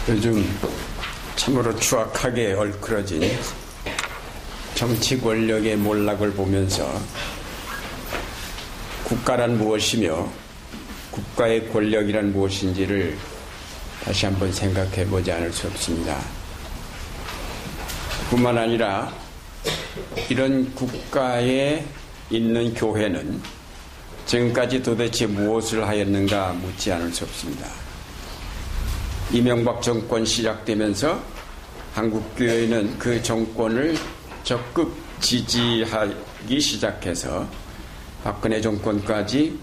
요즘 참으로 추악하게 얼클어진 정치 권력의 몰락을 보면서 국가란 무엇이며 국가의 권력이란 무엇인지를 다시 한번 생각해 보지 않을 수 없습니다. 뿐만 아니라 이런 국가에 있는 교회는 지금까지 도대체 무엇을 하였는가 묻지 않을 수 없습니다. 이명박 정권 시작되면서 한국교회는 그 정권을 적극 지지하기 시작해서 박근혜 정권까지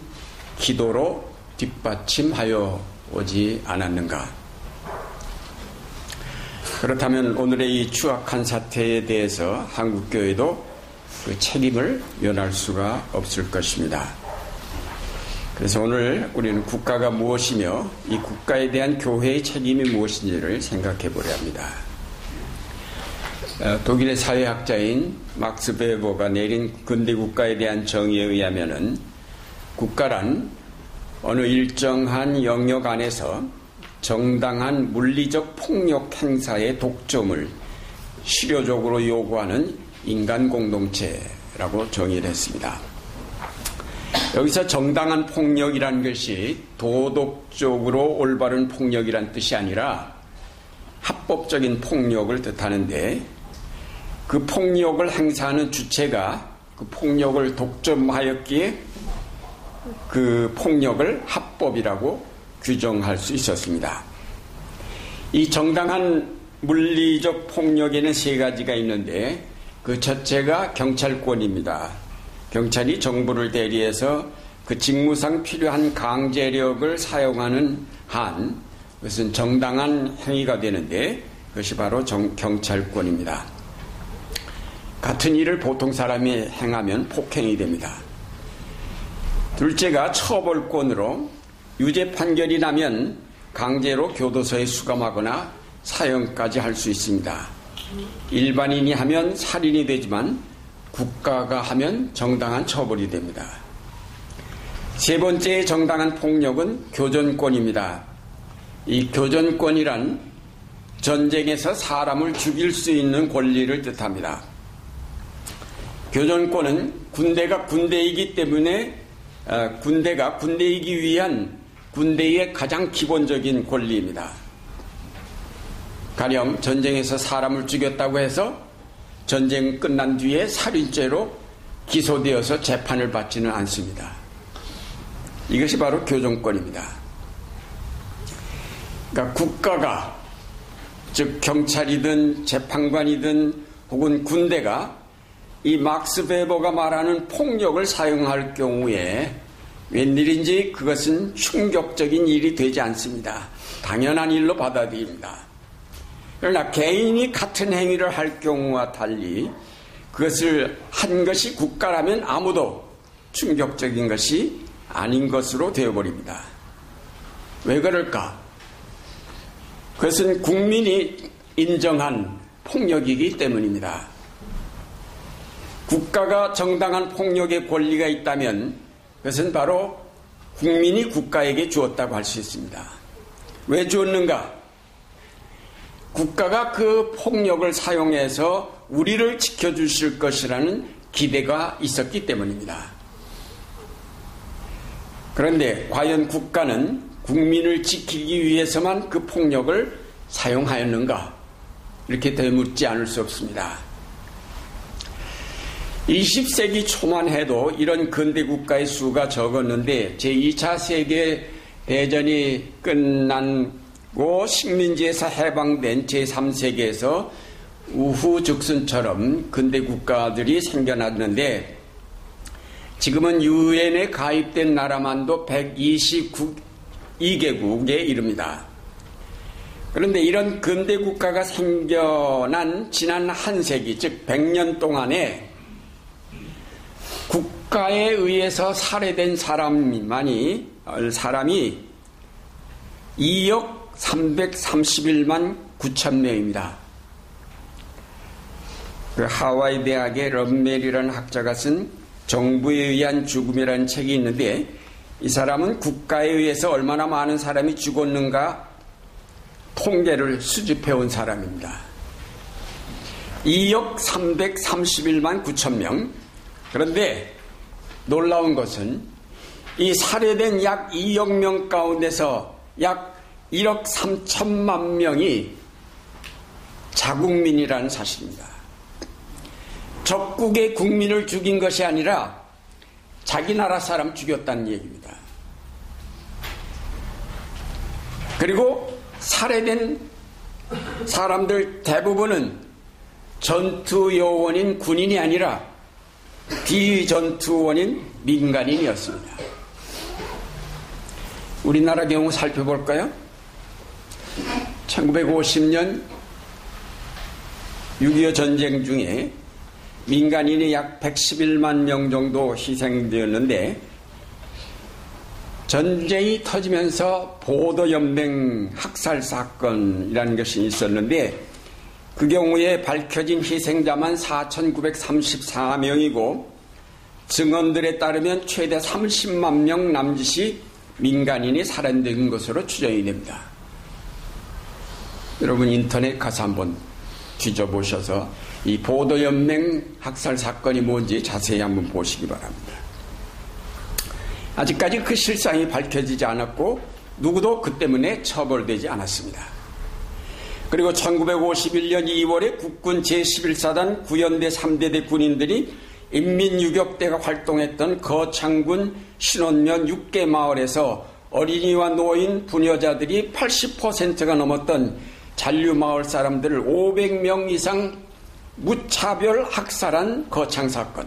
기도로 뒷받침하여 오지 않았는가. 그렇다면 오늘의 이 추악한 사태에 대해서 한국교회도 그 책임을 면할 수가 없을 것입니다. 그래서 오늘 우리는 국가가 무엇이며 이 국가에 대한 교회의 책임이 무엇인지를 생각해 보려 합니다. 독일의 사회학자인 막스 베버가 내린 근대 국가에 대한 정의에 의하면은 국가란 어느 일정한 영역 안에서 정당한 물리적 폭력 행사의 독점을 실효적으로 요구하는 인간 공동체라고 정의를 했습니다. 여기서 정당한 폭력이란 것이 도덕적으로 올바른 폭력이란 뜻이 아니라 합법적인 폭력을 뜻하는데, 그 폭력을 행사하는 주체가 그 폭력을 독점하였기에 그 폭력을 합법이라고 규정할 수 있었습니다. 이 정당한 물리적 폭력에는 세 가지가 있는데, 그 첫째가 경찰권입니다. 경찰이 정부를 대리해서 그 직무상 필요한 강제력을 사용하는 한 그것은 정당한 행위가 되는데, 그것이 바로 경찰권입니다. 같은 일을 보통 사람이 행하면 폭행이 됩니다. 둘째가 처벌권으로 유죄 판결이 나면 강제로 교도소에 수감하거나 사형까지 할 수 있습니다. 일반인이 하면 살인이 되지만 국가가 하면 정당한 처벌이 됩니다. 세 번째의 정당한 폭력은 교전권입니다. 이 교전권이란 전쟁에서 사람을 죽일 수 있는 권리를 뜻합니다. 교전권은 군대가 군대이기 때문에 군대가 군대이기 위한 군대의 가장 기본적인 권리입니다. 가령 전쟁에서 사람을 죽였다고 해서 전쟁 끝난 뒤에 살인죄로 기소되어서 재판을 받지는 않습니다. 이것이 바로 교전권입니다. 그러니까 국가가, 즉 경찰이든 재판관이든 혹은 군대가 이 막스 베버가 말하는 폭력을 사용할 경우에 웬일인지 그것은 충격적인 일이 되지 않습니다. 당연한 일로 받아들입니다. 그러나 개인이 같은 행위를 할 경우와 달리 그것을 한 것이 국가라면 아무도 충격적인 것이 아닌 것으로 되어버립니다. 왜 그럴까? 그것은 국민이 인정한 폭력이기 때문입니다. 국가가 정당한 폭력의 권리가 있다면 그것은 바로 국민이 국가에게 주었다고 할 수 있습니다. 왜 주었는가? 국가가 그 폭력을 사용해서 우리를 지켜주실 것이라는 기대가 있었기 때문입니다. 그런데 과연 국가는 국민을 지키기 위해서만 그 폭력을 사용하였는가? 이렇게 되묻지 않을 수 없습니다. 20세기 초만 해도 이런 근대 국가의 수가 적었는데 제2차 세계대전이 끝난고 식민지에서 해방된 제3세기에서 우후죽순처럼 근대 국가들이 생겨났는데, 지금은 유엔에 가입된 나라만도 122개국에 이릅니다. 그런데 이런 근대 국가가 생겨난 지난 한 세기, 즉 100년 동안에 국가에 의해서 살해된 사람이 2억 331만 9천 명입니다. 그 하와이 대학의 럼멜이라는 학자가 쓴 정부에 의한 죽음이라는 책이 있는데, 이 사람은 국가에 의해서 얼마나 많은 사람이 죽었는가 통계를 수집해온 사람입니다. 2억 331만 9천 명. 그런데 놀라운 것은 이 살해된 약 2억 명 가운데서 약 1억 3천만 명이 자국민이라는 사실입니다. 적국의 국민을 죽인 것이 아니라 자기 나라 사람 죽였다는 얘기입니다. 그리고 살해된 사람들 대부분은 전투 요원인 군인이 아니라 비전투원인 민간인이었습니다. 우리나라 경우 살펴볼까요? 1950년 6.25 전쟁 중에 민간인이 약 111만 명 정도 희생되었는데, 전쟁이 터지면서 보도연맹 학살 사건이라는 것이 있었는데, 그 경우에 밝혀진 희생자만 4,934명이고 증언들에 따르면 최대 30만 명 남짓이 민간인이 살해된 것으로 추정이 됩니다. 여러분 인터넷 가서 한번 뒤져보셔서 이 보도연맹 학살 사건이 뭔지 자세히 한번 보시기 바랍니다. 아직까지 그 실상이 밝혀지지 않았고 누구도 그 때문에 처벌되지 않았습니다. 그리고 1951년 2월에 국군 제11사단 구연대 3대대 군인들이 인민유격대가 활동했던 거창군 신원면 6개 마을에서 어린이와 노인, 부녀자들이 80%가 넘었던 잔류마을 사람들을 500명 이상 무차별 학살한 거창사건,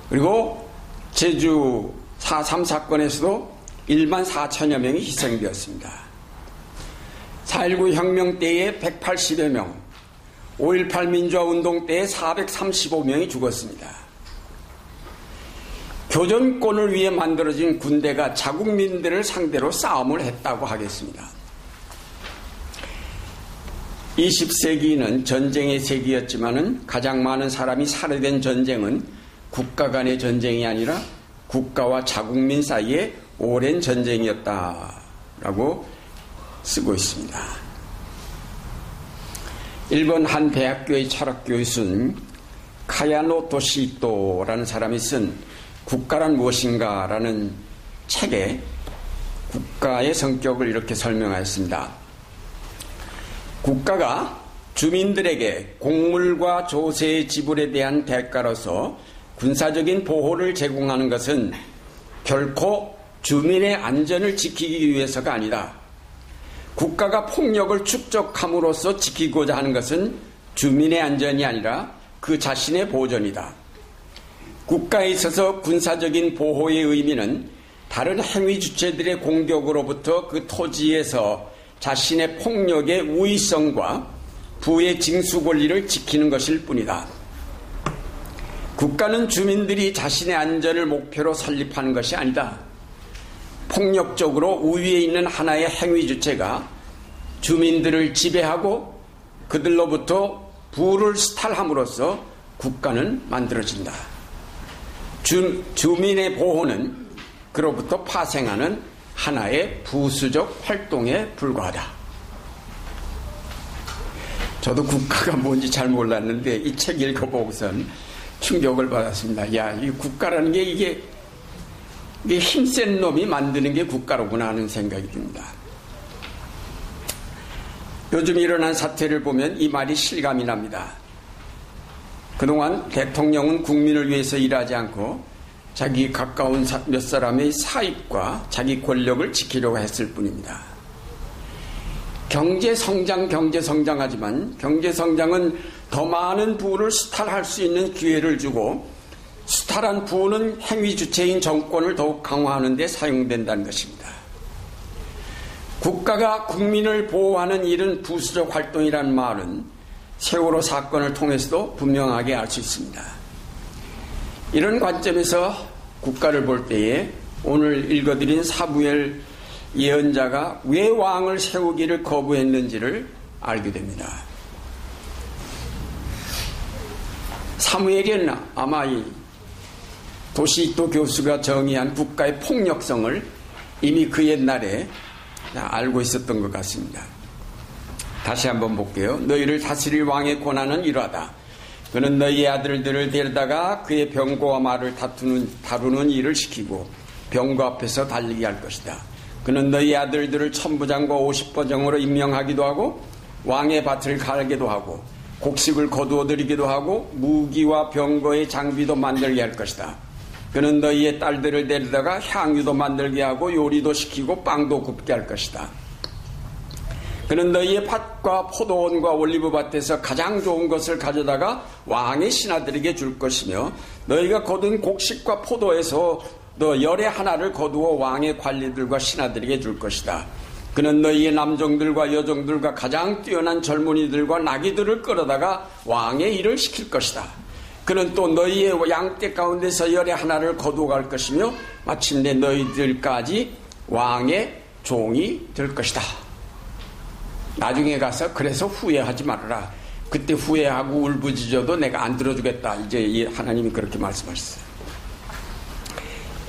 그리고 제주 4.3 사건에서도 1만 4천여 명이 희생되었습니다. 4.19 혁명 때에 180여 명, 5.18 민주화운동 때에 435명이 죽었습니다. 교전권을 위해 만들어진 군대가 자국민들을 상대로 싸움을 했다고 하겠습니다. 20세기는 전쟁의 세기였지만은 가장 많은 사람이 살해된 전쟁은 국가 간의 전쟁이 아니라 국가와 자국민 사이의 오랜 전쟁이었다라고 쓰고 있습니다. 일본 한 대학교의 철학 교수는 카야노 도시토라는 사람이 쓴 국가란 무엇인가라는 책에 국가의 성격을 이렇게 설명하였습니다. 국가가 주민들에게 곡물과 조세의 지불에 대한 대가로서 군사적인 보호를 제공하는 것은 결코 주민의 안전을 지키기 위해서가 아니다. 국가가 폭력을 축적함으로써 지키고자 하는 것은 주민의 안전이 아니라 그 자신의 보전이다. 국가에 있어서 군사적인 보호의 의미는 다른 행위 주체들의 공격으로부터 그 토지에서 자신의 폭력의 우위성과 부의 징수 권리를 지키는 것일 뿐이다. 국가는 주민들이 자신의 안전을 목표로 설립하는 것이 아니다. 폭력적으로 우위에 있는 하나의 행위 주체가 주민들을 지배하고 그들로부터 부를 수탈함으로써 국가는 만들어진다. 주민의 보호는 그로부터 파생하는 하나의 부수적 활동에 불과하다. 저도 국가가 뭔지 잘 몰랐는데 이 책 읽어보고선 충격을 받았습니다. 야, 이 국가라는 게 이게 힘센 놈이 만드는 게 국가로구나 하는 생각이 듭니다. 요즘 일어난 사태를 보면 이 말이 실감이 납니다. 그동안 대통령은 국민을 위해서 일하지 않고 자기 가까운 몇 사람의 사익과 자기 권력을 지키려고 했을 뿐입니다. 경제성장하지만 경제성장은 더 많은 부를 수탈할 수 있는 기회를 주고 수탈한 부는 행위 주체인 정권을 더욱 강화하는 데 사용된다는 것입니다. 국가가 국민을 보호하는 일은 부수적 활동이라는 말은 세월호 사건을 통해서도 분명하게 알 수 있습니다. 이런 관점에서 국가를 볼 때에 오늘 읽어드린 사무엘 예언자가 왜 왕을 세우기를 거부했는지를 알게 됩니다. 사무엘은 아마 이 도시토 교수가 정의한 국가의 폭력성을 이미 그 옛날에 알고 있었던 것 같습니다. 다시 한번 볼게요. 너희를 다스릴 왕의 권한은 이러하다. 그는 너희의 아들들을 데려다가 그의 병거와 말을 다루는 일을 시키고 병거 앞에서 달리게 할 것이다. 그는 너희 아들들을 천부장과 50버장으로 임명하기도 하고 왕의 밭을 갈기도 하고 곡식을 거두어 들이기도 하고 무기와 병거의 장비도 만들게 할 것이다. 그는 너희의 딸들을 데려다가 향유도 만들게 하고 요리도 시키고 빵도 굽게 할 것이다. 그는 너희의 밭과 포도원과 올리브밭에서 가장 좋은 것을 가져다가 왕의 신하들에게 줄 것이며 너희가 거둔 곡식과 포도에서 너 열의 하나를 거두어 왕의 관리들과 신하들에게 줄 것이다. 그는 너희의 남종들과 여종들과 가장 뛰어난 젊은이들과 나귀들을 끌어다가 왕의 일을 시킬 것이다. 그는 또 너희의 양떼 가운데서 열의 하나를 거두어 갈 것이며 마침내 너희들까지 왕의 종이 될 것이다. 나중에 가서 그래서 후회하지 말아라. 그때 후회하고 울부짖어도 내가 안 들어주겠다. 이제 하나님이 그렇게 말씀하셨어요.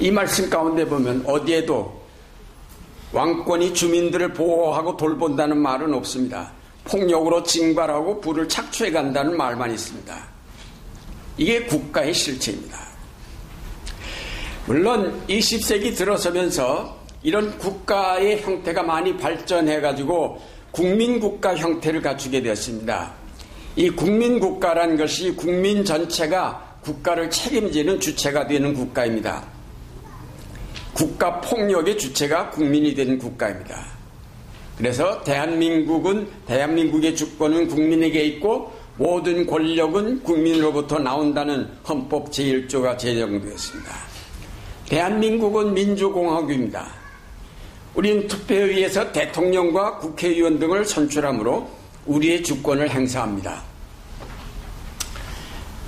이 말씀 가운데 보면 어디에도 왕권이 주민들을 보호하고 돌본다는 말은 없습니다. 폭력으로 징발하고 부를 착취해 간다는 말만 있습니다. 이게 국가의 실체입니다. 물론 20세기 들어서면서 이런 국가의 형태가 많이 발전해가지고 국민국가 형태를 갖추게 되었습니다. 이 국민국가란 것이 국민 전체가 국가를 책임지는 주체가 되는 국가입니다. 국가 폭력의 주체가 국민이 된 국가입니다. 그래서 대한민국의 주권은 국민에게 있고 모든 권력은 국민으로부터 나온다는 헌법 제1조가 제정되었습니다. 대한민국은 민주공화국입니다. 우리는 투표에 의해서 대통령과 국회의원 등을 선출함으로 우리의 주권을 행사합니다.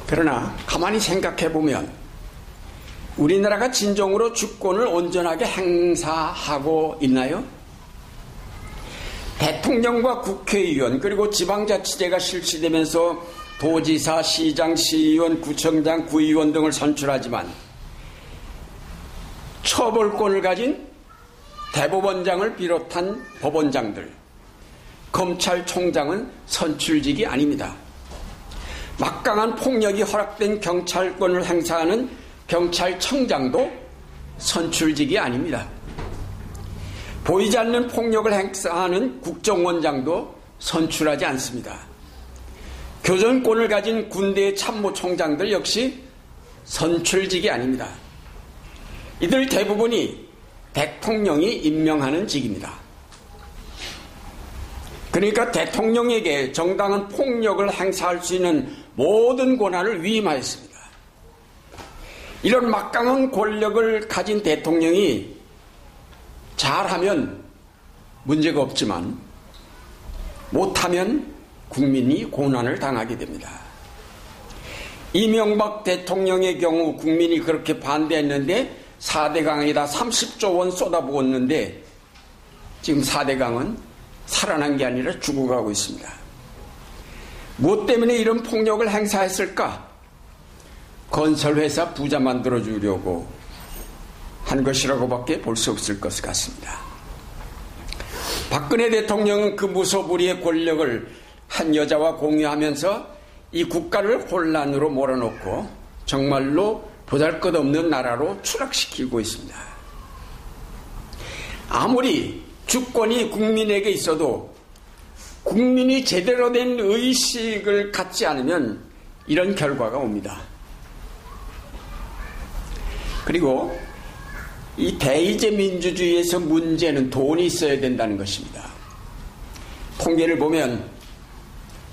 그러나 가만히 생각해보면 우리나라가 진정으로 주권을 온전하게 행사하고 있나요? 대통령과 국회의원 그리고 지방자치제가 실시되면서 도지사, 시장, 시의원, 구청장, 구의원 등을 선출하지만 처벌권을 가진 대법원장을 비롯한 법원장들, 검찰총장은 선출직이 아닙니다. 막강한 폭력이 허락된 경찰권을 행사하는 경찰청장도 선출직이 아닙니다. 보이지 않는 폭력을 행사하는 국정원장도 선출하지 않습니다. 교전권을 가진 군대의 참모총장들 역시 선출직이 아닙니다. 이들 대부분이 대통령이 임명하는 직입니다. 그러니까 대통령에게 정당한 폭력을 행사할 수 있는 모든 권한을 위임하였습니다. 이런 막강한 권력을 가진 대통령이 잘하면 문제가 없지만 못하면 국민이 고난을 당하게 됩니다. 이명박 대통령의 경우 국민이 그렇게 반대했는데 4대강에다 30조 원 쏟아부었는데 지금 4대강은 살아난 게 아니라 죽어가고 있습니다. 무엇 때문에 이런 폭력을 행사했을까? 건설회사 부자 만들어주려고 한 것이라고밖에 볼 수 없을 것 같습니다. 박근혜 대통령은 그 무소불위의 권력을 한 여자와 공유하면서 이 국가를 혼란으로 몰아넣고 정말로 보잘것없는 나라로 추락시키고 있습니다. 아무리 주권이 국민에게 있어도 국민이 제대로 된 의식을 갖지 않으면 이런 결과가 옵니다. 그리고 이 대의제 민주주의에서 문제는 돈이 있어야 된다는 것입니다. 통계를 보면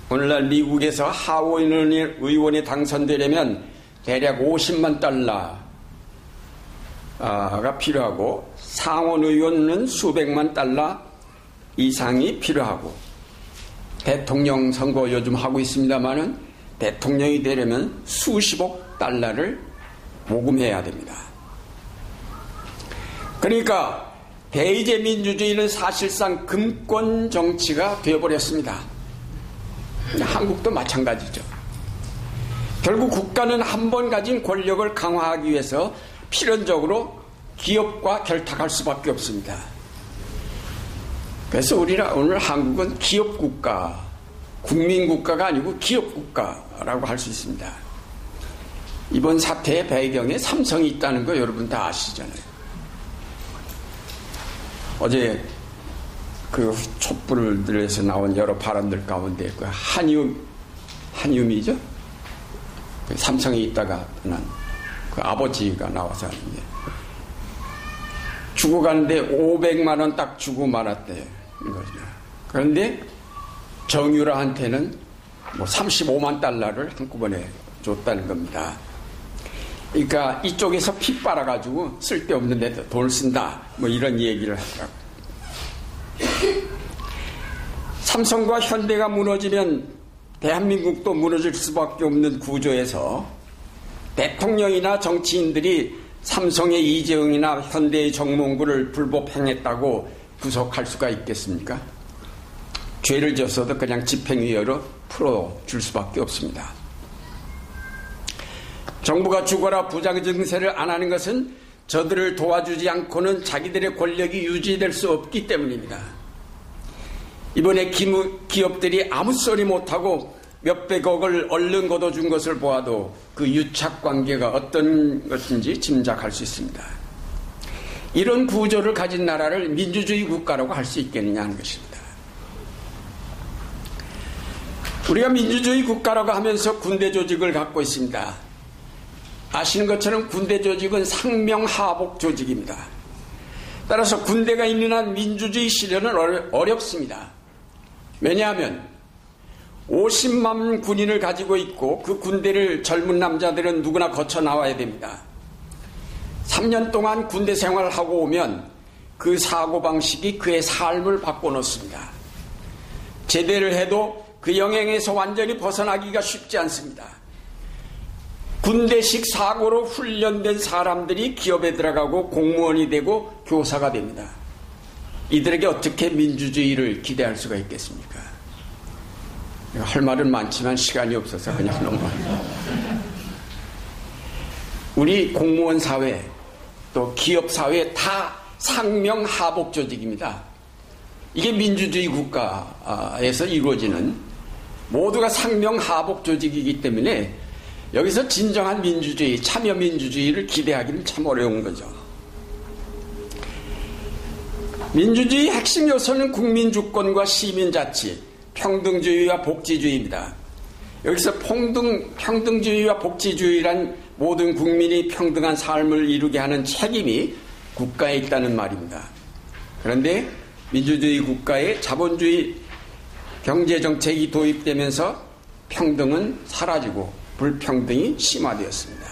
오늘날 미국에서 하원의원에 당선되려면 대략 50만 달러가 필요하고 상원의원은 수백만 달러 이상이 필요하고 대통령 선거 요즘 하고 있습니다마는 대통령이 되려면 수십억 달러를 모금해야 됩니다. 그러니까 대의제 민주주의는 사실상 금권 정치가 되어버렸습니다. 한국도 마찬가지죠. 결국 국가는 한 번 가진 권력을 강화하기 위해서 필연적으로 기업과 결탁할 수밖에 없습니다. 그래서 우리가 오늘 한국은 기업국가, 국민국가가 아니고 기업국가라고 할 수 있습니다. 이번 사태의 배경에 삼성이 있다는 거 여러분 다 아시잖아요. 어제 그 촛불들에서 나온 여러 발언들 가운데 그 한유미죠? 그 삼성에 있다가 떠난 그 아버지가 나와서 하는데 주고 가는데 500만 원 딱 주고 말았대요. 그런데 정유라한테는 뭐 35만 달러를 한꺼번에 줬다는 겁니다. 그러니까 이쪽에서 피 빨아가지고 쓸데없는 데 돈을 쓴다. 뭐 이런 얘기를 하더라고요. 삼성과 현대가 무너지면 대한민국도 무너질 수밖에 없는 구조에서 대통령이나 정치인들이 삼성의 이재용이나 현대의 정몽구를 불법 행했다고 구속할 수가 있겠습니까? 죄를 졌어도 그냥 집행유예로 풀어줄 수밖에 없습니다. 정부가 죽어라 부장 증세를 안 하는 것은 저들을 도와주지 않고는 자기들의 권력이 유지될 수 없기 때문입니다. 이번에 기업들이 아무 소리 못하고 몇백억을 얼른 걷어준 것을 보아도 그 유착관계가 어떤 것인지 짐작할 수 있습니다. 이런 구조를 가진 나라를 민주주의 국가라고 할 수 있겠느냐 하는 것입니다. 우리가 민주주의 국가라고 하면서 군대 조직을 갖고 있습니다. 아시는 것처럼 군대 조직은 상명하복 조직입니다. 따라서 군대가 있는 한 민주주의 실현은 어렵습니다. 왜냐하면 50만 군인을 가지고 있고 그 군대를 젊은 남자들은 누구나 거쳐 나와야 됩니다. 3년 동안 군대 생활을 하고 오면 그 사고방식이 그의 삶을 바꿔놓습니다. 제대를 해도 그 영향에서 완전히 벗어나기가 쉽지 않습니다. 군대식 사고로 훈련된 사람들이 기업에 들어가고 공무원이 되고 교사가 됩니다. 이들에게 어떻게 민주주의를 기대할 수가 있겠습니까? 할 말은 많지만 시간이 없어서 그냥 넘어갑니다. 우리 공무원 사회 또 기업 사회 다 상명하복 조직입니다. 이게 민주주의 국가에서 이루어지는 모두가 상명하복 조직이기 때문에 여기서 진정한 민주주의, 참여민주주의를 기대하기는 참 어려운 거죠. 민주주의의 핵심 요소는 국민주권과 시민자치, 평등주의와 복지주의입니다. 여기서 평등주의와 복지주의란 모든 국민이 평등한 삶을 이루게 하는 책임이 국가에 있다는 말입니다. 그런데 민주주의 국가에 자본주의 경제정책이 도입되면서 평등은 사라지고 불평등이 심화되었습니다.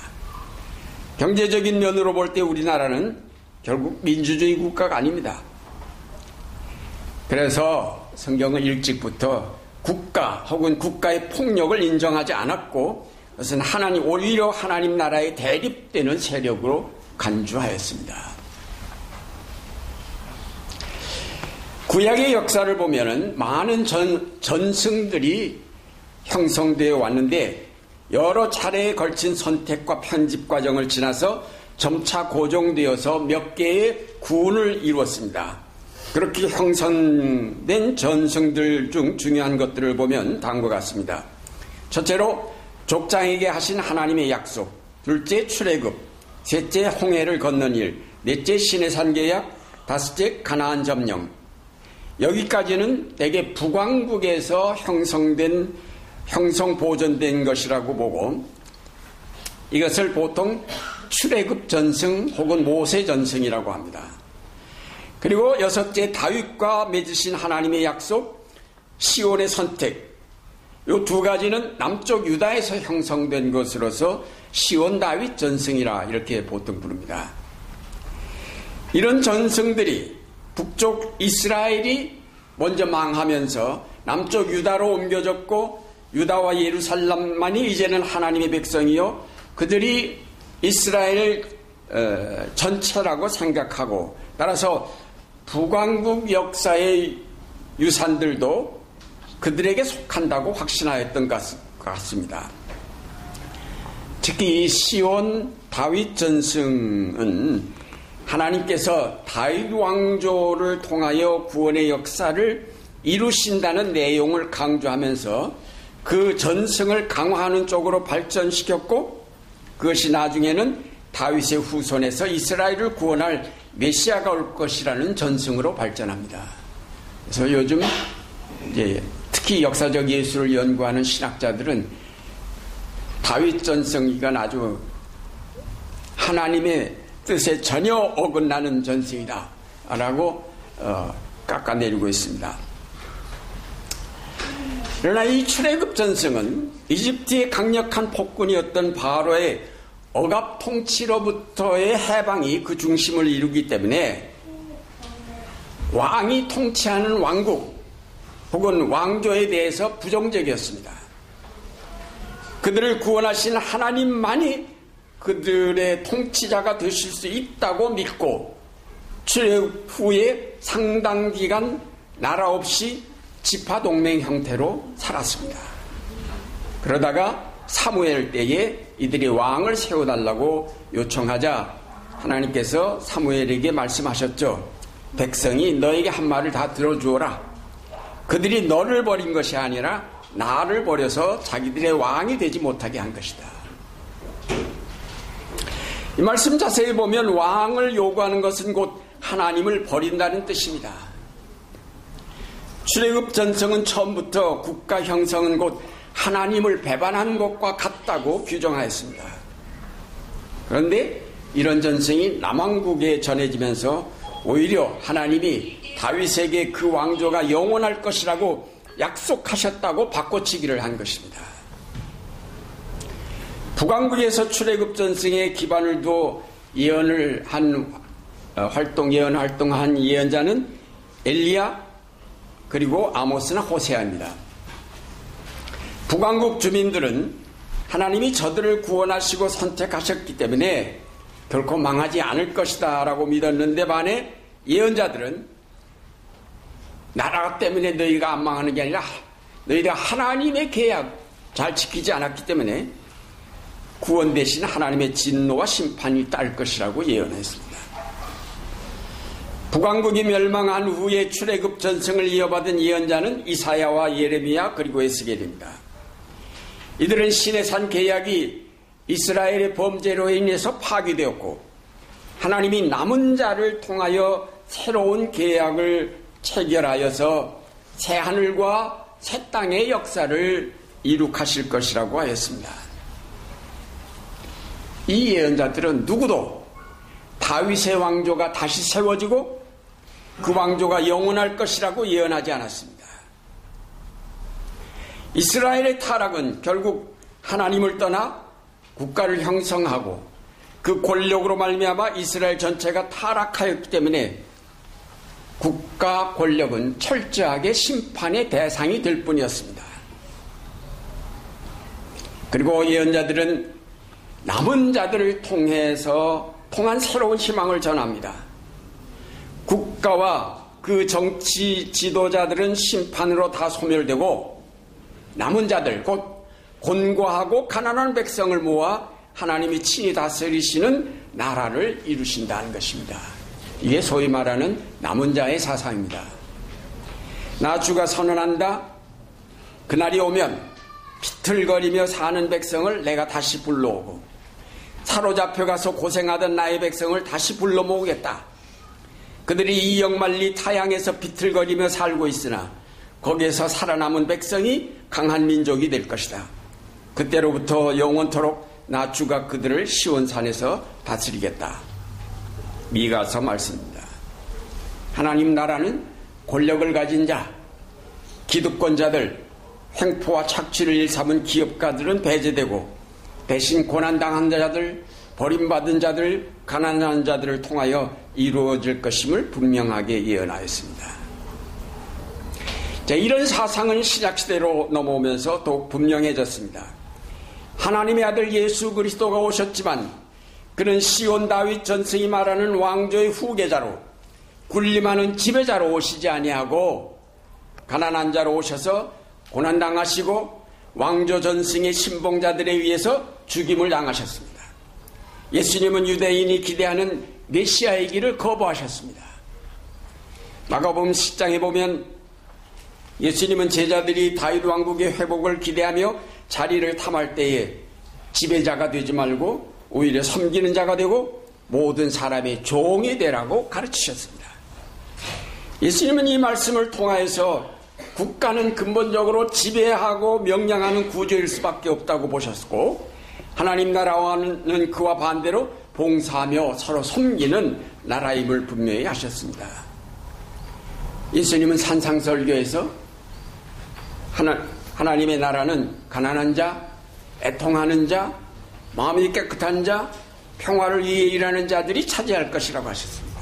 경제적인 면으로 볼 때 우리나라는 결국 민주주의 국가가 아닙니다. 그래서 성경은 일찍부터 국가 혹은 국가의 폭력을 인정하지 않았고 그것은 오히려 하나님 나라에 대립되는 세력으로 간주하였습니다. 구약의 역사를 보면은 많은 전승들이 형성되어 왔는데 여러 차례에 걸친 선택과 편집 과정을 지나서 점차 고정되어서 몇 개의 구원을 이루었습니다. 그렇게 형성된 전승들 중 중요한 것들을 보면 다음과 같습니다. 첫째로 족장에게 하신 하나님의 약속, 둘째 출애굽, 셋째 홍해를 건넌 일, 넷째 시내산 계약, 다섯째 가나안 점령. 여기까지는 대개 북왕국에서 형성 보존된 것이라고 보고 이것을 보통 출애굽 전승 혹은 모세 전승이라고 합니다. 그리고 여섯째 다윗과 맺으신 하나님의 약속, 시온의 선택. 이 두 가지는 남쪽 유다에서 형성된 것으로서 시온 다윗 전승이라 이렇게 보통 부릅니다. 이런 전승들이 북쪽 이스라엘이 먼저 망하면서 남쪽 유다로 옮겨졌고 유다와 예루살렘만이 이제는 하나님의 백성이요 그들이 이스라엘 전체라고 생각하고 따라서 북왕국 역사의 유산들도 그들에게 속한다고 확신하였던 것 같습니다. 특히 이 시온 다윗 전승은 하나님께서 다윗 왕조를 통하여 구원의 역사를 이루신다는 내용을 강조하면서 그 전승을 강화하는 쪽으로 발전시켰고, 그것이 나중에는 다윗의 후손에서 이스라엘을 구원할 메시아가 올 것이라는 전승으로 발전합니다. 그래서 요즘 이제 특히 역사적 예술을 연구하는 신학자들은 다윗 전승이가 아주 하나님의 뜻에 전혀 어긋나는 전승이다 라고 깎아내리고 있습니다. 그러나 이 출애굽 전승은 이집트의 강력한 폭군이었던 바로의 억압 통치로부터의 해방이 그 중심을 이루기 때문에 왕이 통치하는 왕국 혹은 왕조에 대해서 부정적이었습니다. 그들을 구원하신 하나님만이 그들의 통치자가 되실 수 있다고 믿고 출애굽 후에 상당 기간 나라 없이 지파동맹 형태로 살았습니다. 그러다가 사무엘 때에 이들이 왕을 세워달라고 요청하자 하나님께서 사무엘에게 말씀하셨죠. 백성이 너에게 한 말을 다 들어주어라. 그들이 너를 버린 것이 아니라 나를 버려서 자기들의 왕이 되지 못하게 한 것이다. 이 말씀 자세히 보면 왕을 요구하는 것은 곧 하나님을 버린다는 뜻입니다. 출애굽 전승은 처음부터 국가 형성은 곧 하나님을 배반하는 것과 같다고 규정하였습니다. 그런데 이런 전승이 남왕국에 전해지면서 오히려 하나님이 다윗에게 그 왕조가 영원할 것이라고 약속하셨다고 바꿔치기를 한 것입니다. 북왕국에서 출애굽 전승에 기반을 두어 예언을 한 예언 활동한 예언자는 엘리야 그리고 아모스나 호세아입니다. 북왕국 주민들은 하나님이 저들을 구원하시고 선택하셨기 때문에 결코 망하지 않을 것이다 라고 믿었는데 반해 예언자들은 나라 때문에 너희가 안 망하는 게 아니라 너희가 하나님의 계약 잘 지키지 않았기 때문에 구원 대신 하나님의 진노와 심판이 딸 것이라고 예언했습니다. 북왕국이 멸망한 후에 출애굽 전승을 이어받은 예언자는 이사야와 예레미야 그리고 에스겔입니다. 이들은 시내산 계약이 이스라엘의 범죄로 인해서 파기되었고 하나님이 남은 자를 통하여 새로운 계약을 체결하여서 새 하늘과 새 땅의 역사를 이룩하실 것이라고 하였습니다. 이 예언자들은 누구도 다윗의 왕조가 다시 세워지고 그 왕조가 영원할 것이라고 예언하지 않았습니다. 이스라엘의 타락은 결국 하나님을 떠나 국가를 형성하고 그 권력으로 말미암아 이스라엘 전체가 타락하였기 때문에 국가 권력은 철저하게 심판의 대상이 될 뿐이었습니다. 그리고 예언자들은 남은 자들을 통한 새로운 희망을 전합니다. 국가와 그 정치 지도자들은 심판으로 다 소멸되고 남은 자들 곧 곤고하고 가난한 백성을 모아 하나님이 친히 다스리시는 나라를 이루신다는 것입니다. 이게 소위 말하는 남은 자의 사상입니다. 나 주가 선언한다. 그날이 오면 비틀거리며 사는 백성을 내가 다시 불러오고 사로잡혀가서 고생하던 나의 백성을 다시 불러 모으겠다. 그들이 이 영만리 타양에서 비틀거리며 살고 있으나 거기에서 살아남은 백성이 강한 민족이 될 것이다. 그때로부터 영원토록 나 주가 그들을 시온산에서 다스리겠다. 미가서 말씀입니다. 하나님 나라는 권력을 가진 자, 기득권자들, 횡포와 착취를 일삼은 기업가들은 배제되고 대신 고난당한 자들, 버림받은 자들, 가난한 자들을 통하여 이루어질 것임을 분명하게 예언하였습니다. 자, 이런 사상은 신약시대로 넘어오면서 더욱 분명해졌습니다. 하나님의 아들 예수 그리스도가 오셨지만 그는 시온 다윗 전승이 말하는 왕조의 후계자로 군림하는 지배자로 오시지 아니하고 가난한 자로 오셔서 고난당하시고 왕조 전승의 신봉자들에 의해서 죽임을 당하셨습니다. 예수님은 유대인이 기대하는 메시아의 길을 거부하셨습니다. 마가복음 10장에 보면 예수님은 제자들이 다윗 왕국의 회복을 기대하며 자리를 탐할 때에 지배자가 되지 말고 오히려 섬기는 자가 되고 모든 사람의 종이 되라고 가르치셨습니다. 예수님은 이 말씀을 통하여서 국가는 근본적으로 지배하고 명령하는 구조일 수밖에 없다고 보셨고, 하나님 나라와는 그와 반대로 봉사하며 서로 섬기는 나라임을 분명히 하셨습니다. 예수님은 산상설교에서 하나님의 나라는 가난한 자, 애통하는 자, 마음이 깨끗한 자, 평화를 위해 일하는 자들이 차지할 것이라고 하셨습니다.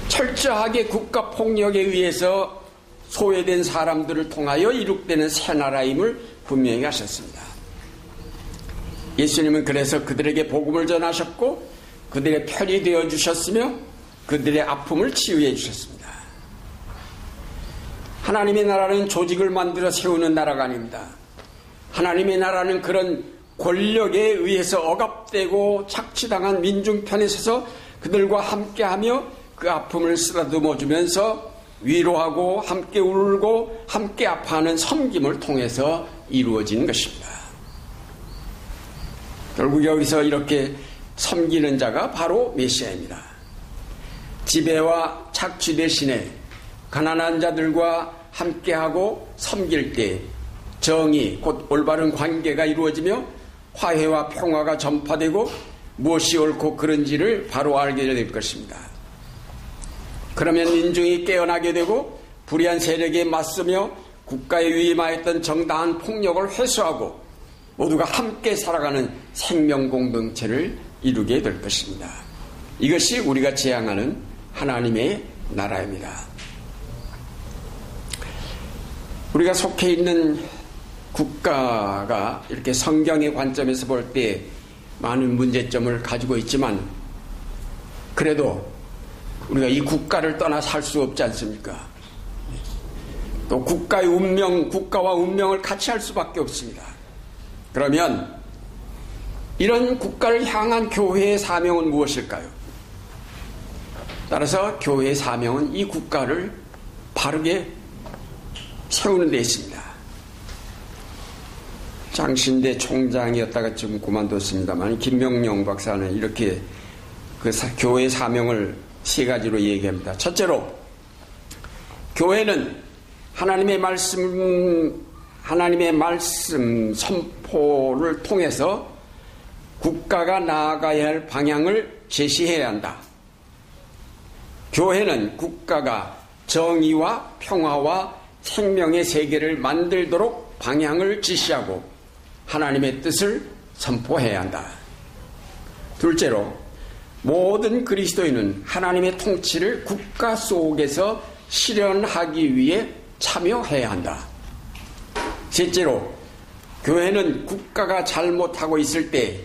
철저하게 국가 폭력에 의해서 소외된 사람들을 통하여 이룩되는 새 나라임을 분명히 하셨습니다. 예수님은 그래서 그들에게 복음을 전하셨고 그들의 편이 되어 주셨으며 그들의 아픔을 치유해 주셨습니다. 하나님의 나라는 조직을 만들어 세우는 나라가 아닙니다. 하나님의 나라는 그런 권력에 의해서 억압되고 착취당한 민중 편에 서서 그들과 함께하며 그 아픔을 쓰다듬어 주면서 위로하고 함께 울고 함께 아파하는 섬김을 통해서 이루어지는 것입니다. 결국 여기서 이렇게 섬기는 자가 바로 메시아입니다. 지배와 착취 대신에 가난한 자들과 함께하고 섬길 때 정의 곧 올바른 관계가 이루어지며 화해와 평화가 전파되고 무엇이 옳고 그른지를 바로 알게 될 것입니다. 그러면 민중이 깨어나게 되고 불의한 세력에 맞서며 국가에 위임하였던 정당한 폭력을 회수하고 모두가 함께 살아가는 생명공동체를 이루게 될 것입니다. 이것이 우리가 지향하는 하나님의 나라입니다. 우리가 속해 있는 국가가 이렇게 성경의 관점에서 볼 때 많은 문제점을 가지고 있지만 그래도 우리가 이 국가를 떠나 살 수 없지 않습니까? 또 국가의 운명, 국가와 운명을 같이 할 수밖에 없습니다. 그러면 이런 국가를 향한 교회의 사명은 무엇일까요? 따라서 교회의 사명은 이 국가를 바르게 세우는 데 있습니다. 장신대 총장이었다가 지금 그만뒀습니다만 김명룡 박사는 이렇게 그 교회의 사명을 세 가지로 얘기합니다. 첫째로 교회는 하나님의 말씀 선포를 통해서 국가가 나아가야 할 방향을 제시해야 한다. 교회는 국가가 정의와 평화와 생명의 세계를 만들도록 방향을 지시하고 하나님의 뜻을 선포해야 한다. 둘째로 모든 그리스도인은 하나님의 통치를 국가 속에서 실현하기 위해 참여해야 한다. 셋째로 교회는 국가가 잘못하고 있을 때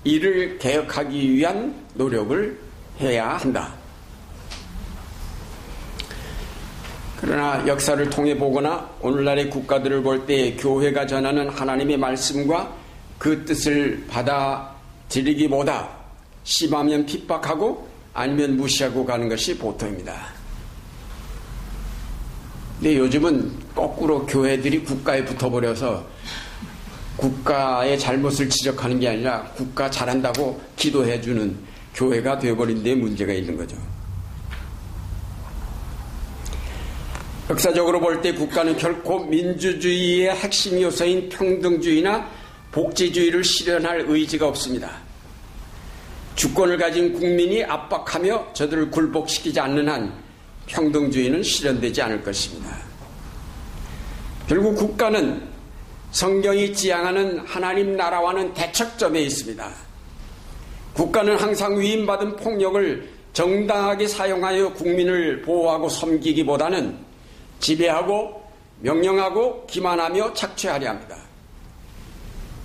이를 개혁하기 위한 노력을 해야 한다. 그러나 역사를 통해 보거나 오늘날의 국가들을 볼 때 교회가 전하는 하나님의 말씀과 그 뜻을 받아들이기보다 심하면 핍박하고 아니면 무시하고 가는 것이 보통입니다. 근데 요즘은 거꾸로 교회들이 국가에 붙어버려서 국가의 잘못을 지적하는 게 아니라 국가 잘한다고 기도해주는 교회가 되어버린 데 문제가 있는 거죠. 역사적으로 볼 때 국가는 결코 민주주의의 핵심 요소인 평등주의나 복지주의를 실현할 의지가 없습니다. 주권을 가진 국민이 압박하며 저들을 굴복시키지 않는 한 평등주의는 실현되지 않을 것입니다. 결국 국가는 성경이 지향하는 하나님 나라와는 대척점에 있습니다. 국가는 항상 위임받은 폭력을 정당하게 사용하여 국민을 보호하고 섬기기보다는 지배하고 명령하고 기만하며 착취하려 합니다.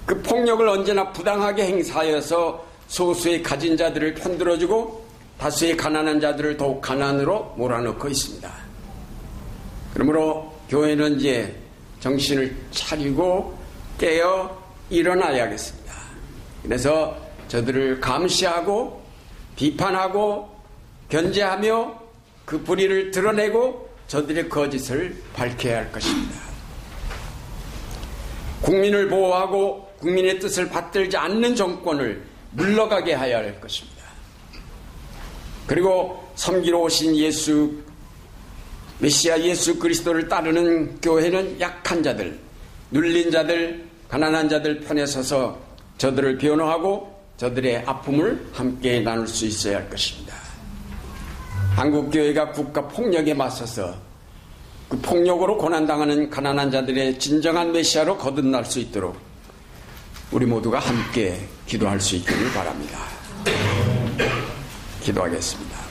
그 폭력을 언제나 부당하게 행사하여서 소수의 가진 자들을 편들어주고 다수의 가난한 자들을 더욱 가난으로 몰아넣고 있습니다. 그러므로 교회는 이제 정신을 차리고 깨어 일어나야겠습니다. 그래서 저들을 감시하고 비판하고 견제하며 그 불의를 드러내고 저들의 거짓을 밝혀야 할 것입니다. 국민을 보호하고 국민의 뜻을 받들지 않는 정권을 물러가게 하여야 할 것입니다. 그리고 섬기러 오신 메시아 예수 그리스도를 따르는 교회는 약한 자들, 눌린 자들, 가난한 자들 편에 서서 저들을 변호하고 저들의 아픔을 함께 나눌 수 있어야 할 것입니다. 한국교회가 국가 폭력에 맞서서 그 폭력으로 고난당하는 가난한 자들의 진정한 메시아로 거듭날 수 있도록 우리 모두가 함께 기도할 수 있기를 바랍니다. 기도하겠습니다.